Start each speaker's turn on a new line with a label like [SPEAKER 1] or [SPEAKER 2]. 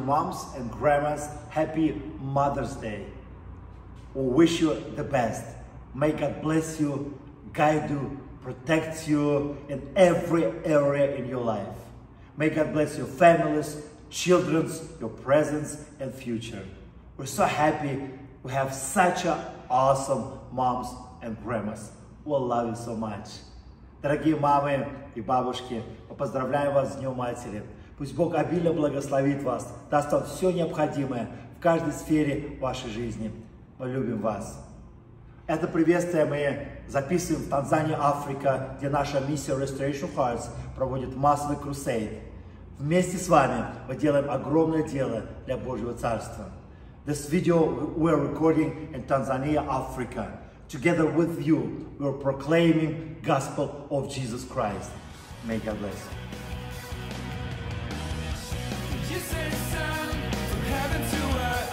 [SPEAKER 1] moms and grandmas happy Mother's Day. We wish you the best. May God bless you, guide you, protect you in every area in your life. May God bless your families, children, your presence and future. We're so happy we have such awesome moms and grandmas. We love you so much. Дорогие мамы и бабушки, мы поздравляем вас с Днем Матери. Пусть Бог обильно благословит вас, даст вам все необходимое в каждой сфере вашей жизни. Мы любим вас. Это приветствие мы записываем в Танзании, Африка, где наша миссия Restoration Hearts проводит массовый крусейд. Вместе с вами мы делаем огромное дело для Божьего Царства. This video we're recording in Tanzania, Africa. Together with you, we're proclaiming gospel of Jesus Christ. May God bless you.
[SPEAKER 2] You sent Son from heaven to earth.